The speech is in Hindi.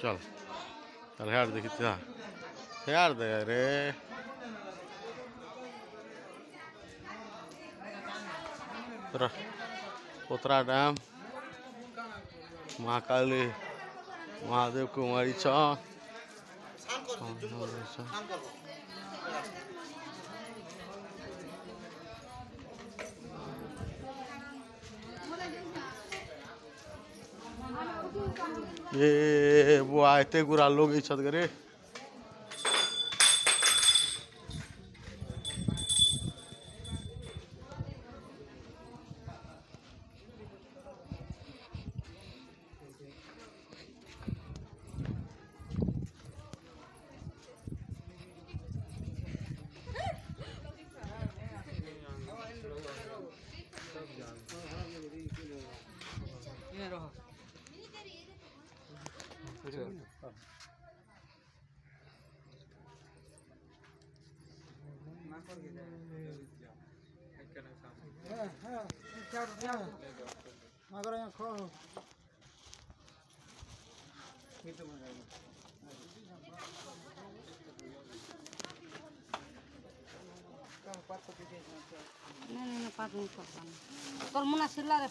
চল তাহলে হেয়ার দেখি যা হেয়ার দে রে पोतरा डैम महाकाली महादेव कुमारी चौक ये वो आयते गुरा लोग इच्छा करे नहीं, 5 मिनट कर। मुना सिल्ला रे